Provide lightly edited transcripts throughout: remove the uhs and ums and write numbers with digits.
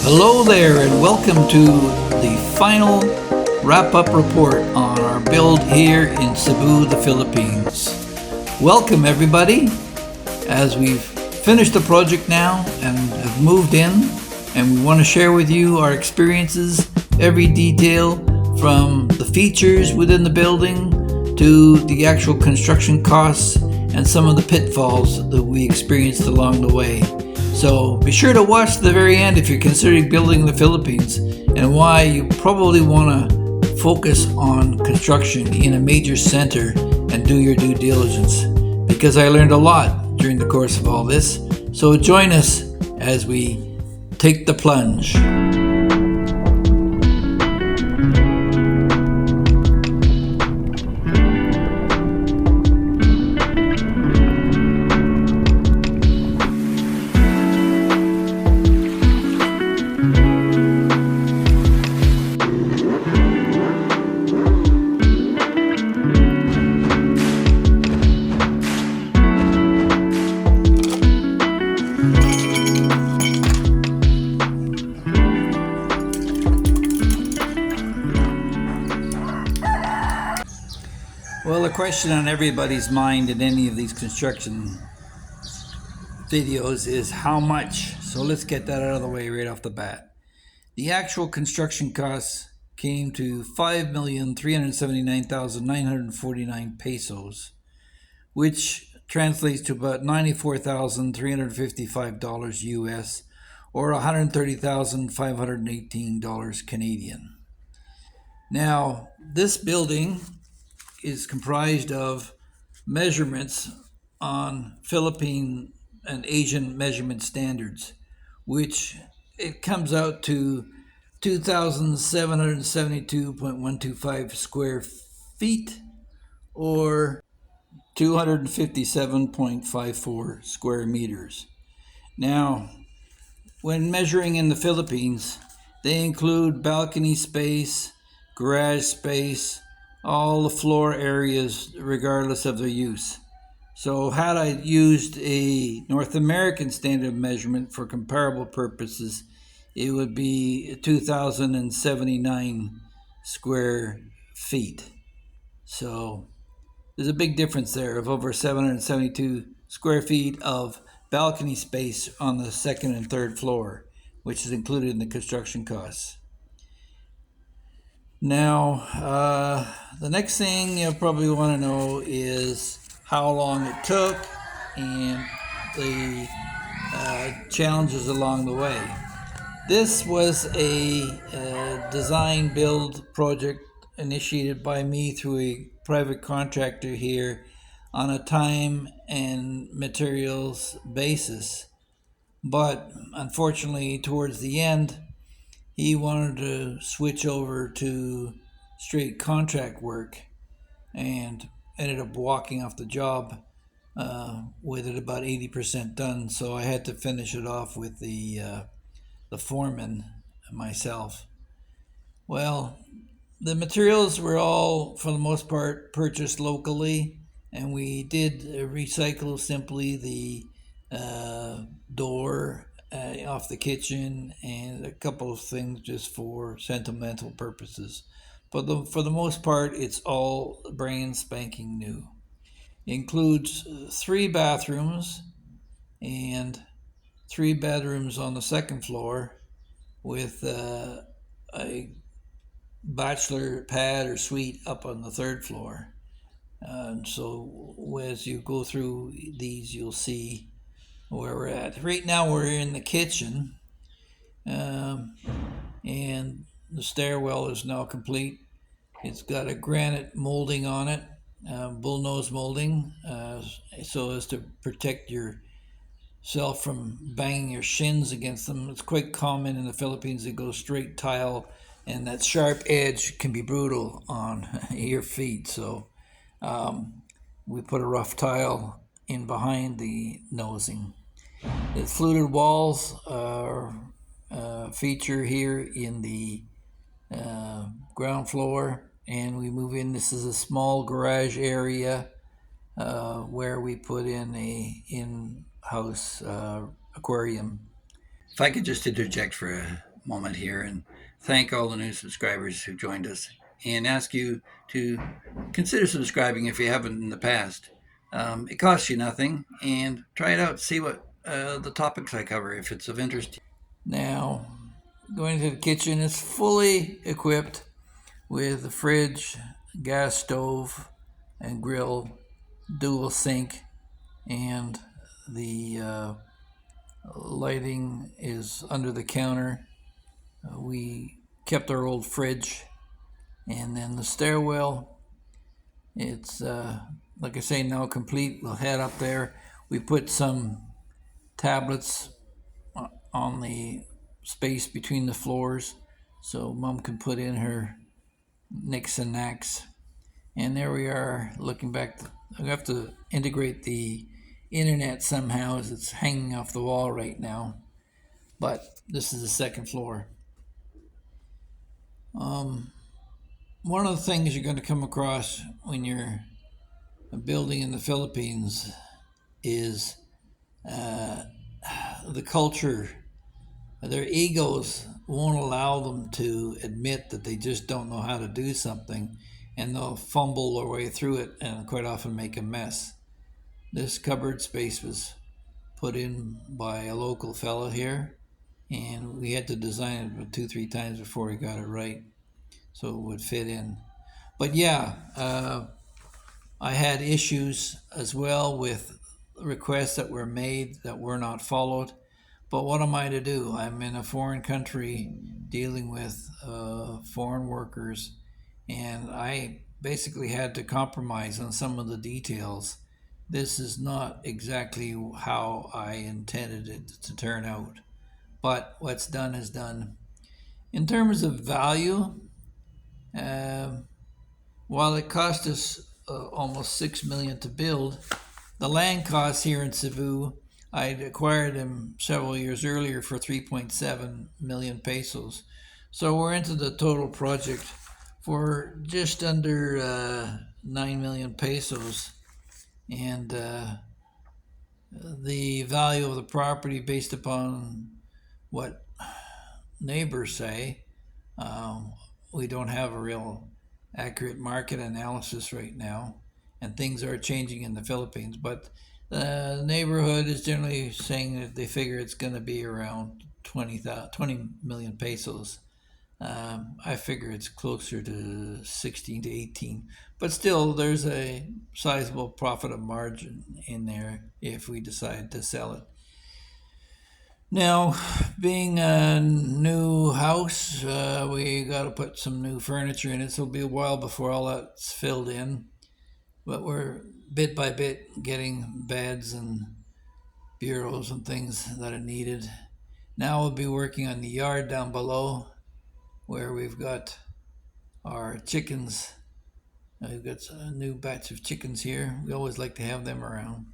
Hello there, and welcome to the final wrap-up report on our build here in Cebu, the Philippines. Welcome everybody, as we've finished the project now and have moved in, and we want to share with you our experiences, every detail from the features within the building to the actual construction costs and some of the pitfalls that we experienced along the way. So be sure to watch to the very end if you're considering building in the Philippines, and why you probably want to focus on construction in a major center and do your due diligence, because I learned a lot during the course of all this. So join us as we take the plunge. Well, the question on everybody's mind in any of these construction videos is how much. So let's get that out of the way right off the bat. The actual construction costs came to 5,379,949 pesos, which translates to about $94,355 US, or $130,518 Canadian. Now, this building is comprised of measurements on Philippine and Asian measurement standards, which it comes out to 2,772.125 square feet, or 257.54 square meters. Now, when measuring in the Philippines, they include balcony space, garage space, all the floor areas regardless of their use. So had I used a North American standard measurement for comparable purposes, it would be 2,079 square feet. So there's a big difference there of over 772 square feet of balcony space on the second and third floor, which is included in the construction costs. Now, the next thing you'll probably want to know is how long it took and the challenges along the way. This was a design build project initiated by me through a private contractor here on a time and materials basis. But unfortunately, towards the end, he wanted to switch over to straight contract work and ended up walking off the job with it about 80% done. So I had to finish it off with the foreman myself. Well, the materials were all, for the most part, purchased locally, and we did recycle simply the door off the kitchen and a couple of things just for sentimental purposes. But for the most part, it's all brand spanking new. It includes 3 bathrooms and 3 bedrooms on the second floor with a bachelor pad or suite up on the third floor. So as you go through these, you'll see where we're at. Right now we're in the kitchen, and the stairwell is now complete. It's got a granite molding on it, bullnose molding, so as to protect yourself from banging your shins against them. It's quite common in the Philippines to go straight tile, and that sharp edge can be brutal on your feet. So we put a rough tile in behind the nosing. The fluted walls are a feature here in the ground floor, and we move in. This is a small garage area where we put in a in-house aquarium. If I could just interject for moment here and thank all the new subscribers who joined us and ask you to consider subscribing if you haven't in the past. It costs you nothing, and try it out. See what the topics I cover, if it's of interest. Now, going to the kitchen, it's fully equipped with a fridge, gas stove, and grill, dual sink, and the lighting is under the counter. We kept our old fridge, and then the stairwell, it's like I say, now complete. We'll head up there. We put some tablets on the space between the floors so Mom can put in her nicks and knacks. And there we are, looking back. I have to integrate the internet somehow, as it's hanging off the wall right now. But this is the second floor. One of the things you're going to come across when you're building in the Philippines is the culture. Their egos won't allow them to admit that they just don't know how to do something, and they'll fumble their way through it and quite often make a mess. This cupboard space was put in by a local fellow here, and we had to design it 2-3 times before we got it right so it would fit in. But yeah, I had issues as well with requests that were made that were not followed. But what am I to do? I'm in a foreign country dealing with foreign workers, and I basically had to compromise on some of the details. This is not exactly how I intended it to turn out, but what's done is done. In terms of value, while it cost us almost $6 million to build, the land costs here in Cebu, I'd acquired them several years earlier for 3.7 million pesos. So we're into the total project for just under 9 million pesos. And the value of the property, based upon what neighbors say, we don't have a real accurate market analysis right now, and things are changing in the Philippines. But the neighborhood is generally saying that they figure it's going to be around 20 million pesos. I figure it's closer to 16 to 18, but still there's a sizable profit of margin in there if we decide to sell it. Now, being a new house, we got to put some new furniture in it, so it'll be a while before all that's filled in. But we're bit by bit getting beds and bureaus and things that are needed. Now we'll be working on the yard down below, where we've got our chickens. We've got a new batch of chickens here. We always like to have them around.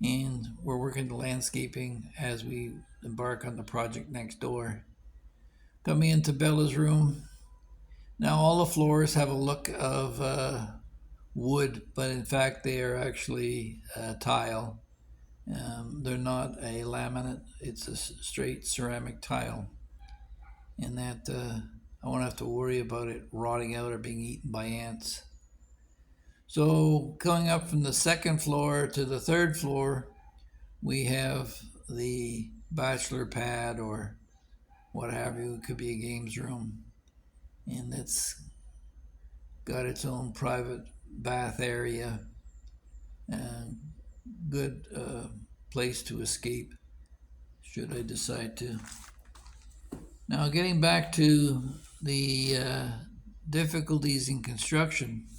And we're working the landscaping as we embark on the project next door. Coming into Bella's room. Now all the floors have a look of wood, but in fact they are actually tile. They're not a laminate, it's a straight ceramic tile. And that I won't have to worry about it rotting out or being eaten by ants. So going up from the second floor to the third floor, we have the bachelor pad, or what have you. It could be a games room, and it's got its own private bath area, and good place to escape should I decide to. Now, getting back to the difficulties in construction,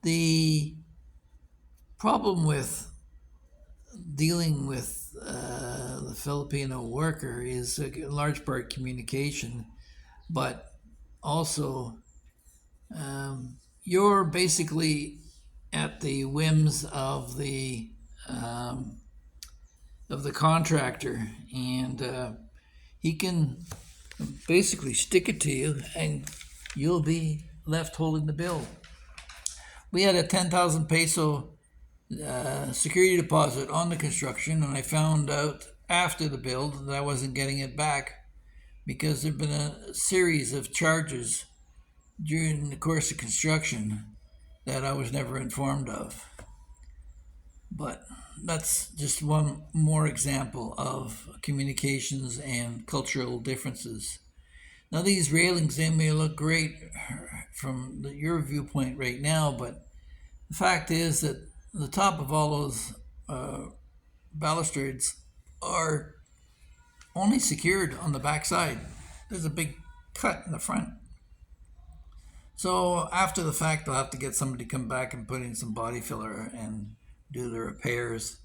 the problem with dealing with the Filipino worker is in large part communication, but also you're basically at the whims of the contractor, and he can basically stick it to you and you'll be left holding the bill. We had a 10,000 peso security deposit on the construction, and I found out after the build that I wasn't getting it back because there'd been a series of charges during the course of construction that I was never informed of. But that's just one more example of communications and cultural differences. Now, these railings, they may look great from your viewpoint right now, but the fact is that the top of all those balustrades are only secured on the back side. There's a big cut in the front. So after the fact, they'll have to get somebody to come back and put in some body filler and do the repairs.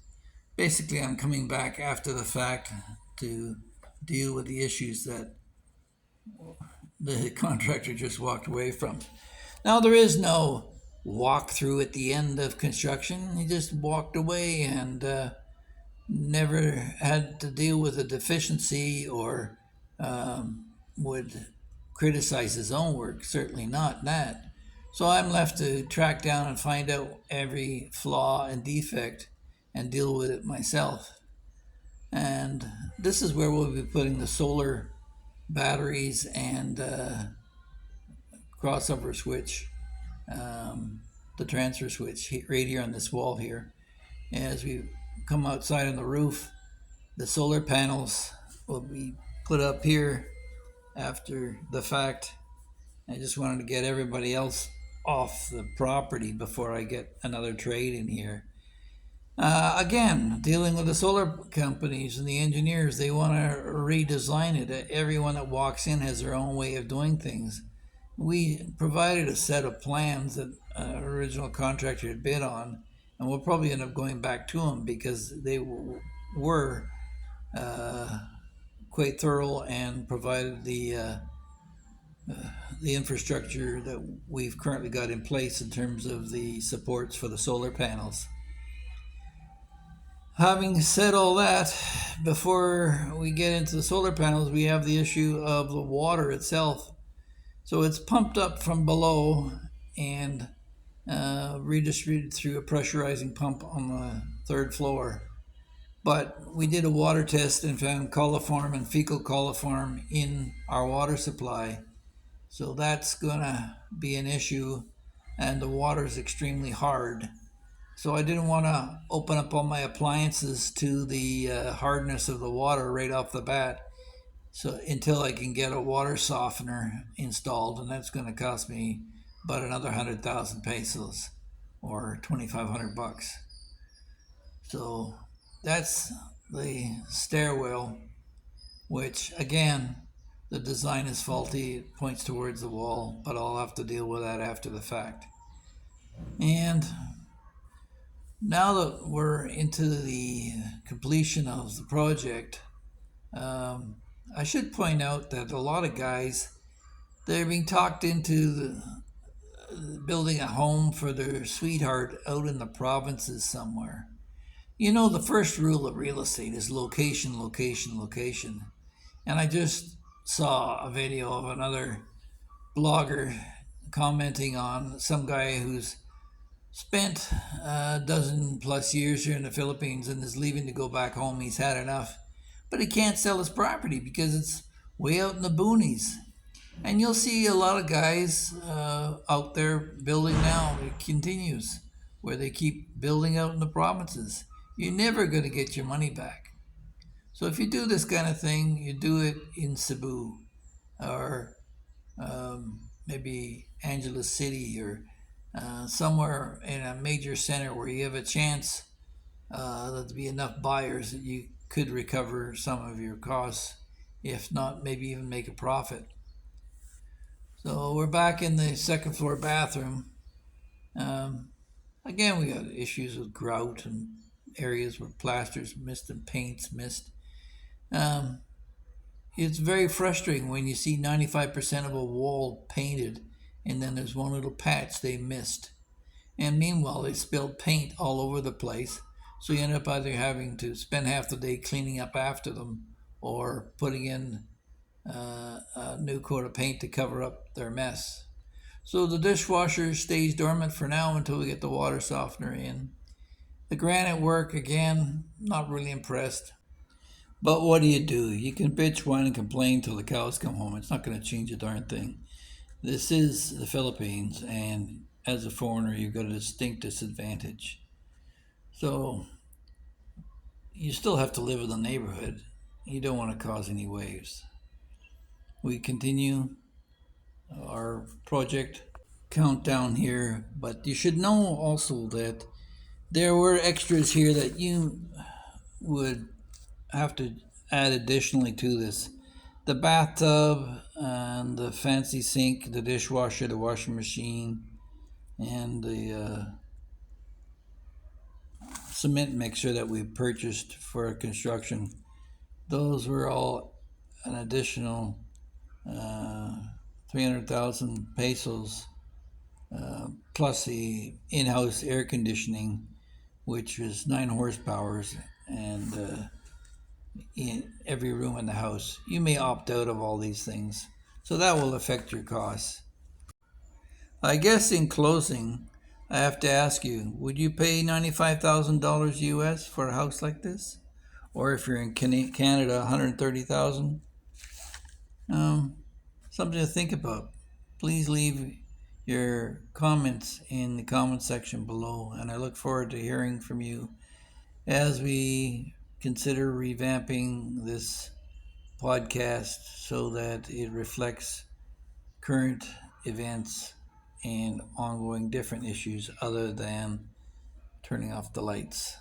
Basically, I'm coming back after the fact to deal with the issues that the contractor just walked away from. Now, there is no walkthrough at the end of construction. He just walked away and never had to deal with a deficiency or would criticize his own work. Certainly not that. So I'm left to track down and find out every flaw and defect and deal with it myself. And this is where we'll be putting the solar batteries and crossover switch, the transfer switch right here on this wall here. As we come outside on the roof, the solar panels will be put up here after the fact. I just wanted to get everybody else off the property before I get another trade in here. Again, dealing with the solar companies and the engineers, they want to redesign it. Everyone that walks in has their own way of doing things. We provided a set of plans that original contractor had bid on, and we'll probably end up going back to them because they were quite thorough and provided the infrastructure that we've currently got in place in terms of the supports for the solar panels. Having said all that, before we get into the solar panels, we have the issue of the water itself. So it's pumped up from below and redistributed through a pressurizing pump on the third floor. But we did a water test and found coliform and fecal coliform in our water supply. So that's going to be an issue, and the water is extremely hard. So I didn't want to open up all my appliances to the hardness of the water right off the bat. So until I can get a water softener installed, and that's going to cost me about another 100,000 pesos or 2,500 bucks. So that's the stairwell, which again, the design is faulty. It points towards the wall, but I'll have to deal with that after the fact. And now that we're into the completion of the project, I should point out that a lot of guys, they're being talked into building a home for their sweetheart out in the provinces somewhere. You know, the first rule of real estate is location, location, location. And I just saw a video of another blogger commenting on some guy who's spent a dozen plus years here in the Philippines and is leaving to go back home. He's had enough, but he can't sell his property because it's way out in the boonies. And you'll see a lot of guys out there building now. It continues where they keep building out in the provinces. You're never going to get your money back. So if you do this kind of thing, you do it in Cebu or maybe Angeles City or somewhere in a major center where you have a chance there'll be enough buyers that you could recover some of your costs, if not maybe even make a profit. So we're back in the second floor bathroom. Again, we got issues with grout and areas where plasters missed and paints missed. It's very frustrating when you see 95% of a wall painted and then there's one little patch they missed. And meanwhile, they spilled paint all over the place. So you end up either having to spend half the day cleaning up after them or putting in a new coat of paint to cover up their mess. So the dishwasher stays dormant for now until we get the water softener in. The granite work, again, not really impressed. But what do? You can bitch, whine, and complain till the cows come home. It's not going to change a darn thing. This is the Philippines, and as a foreigner, you've got a distinct disadvantage. So you still have to live in the neighborhood. You don't want to cause any waves. We continue our project countdown here, but you should know also that there were extras here that you would have to add additionally to this. The bathtub and the fancy sink, the dishwasher, the washing machine, and the cement mixer that we purchased for construction. Those were all an additional 300,000 pesos, plus the in-house air conditioning, which is 9 horsepower and in every room in the house. You may opt out of all these things, so that will affect your costs. I guess in closing, I have to ask you, would you pay $95,000 US for a house like this? Or if you're in Canada, 130,000? Um, Something to think about. Please leave your comments in the comment section below, and I look forward to hearing from you as we consider revamping this podcast so that it reflects current events and ongoing different issues other than turning off the lights.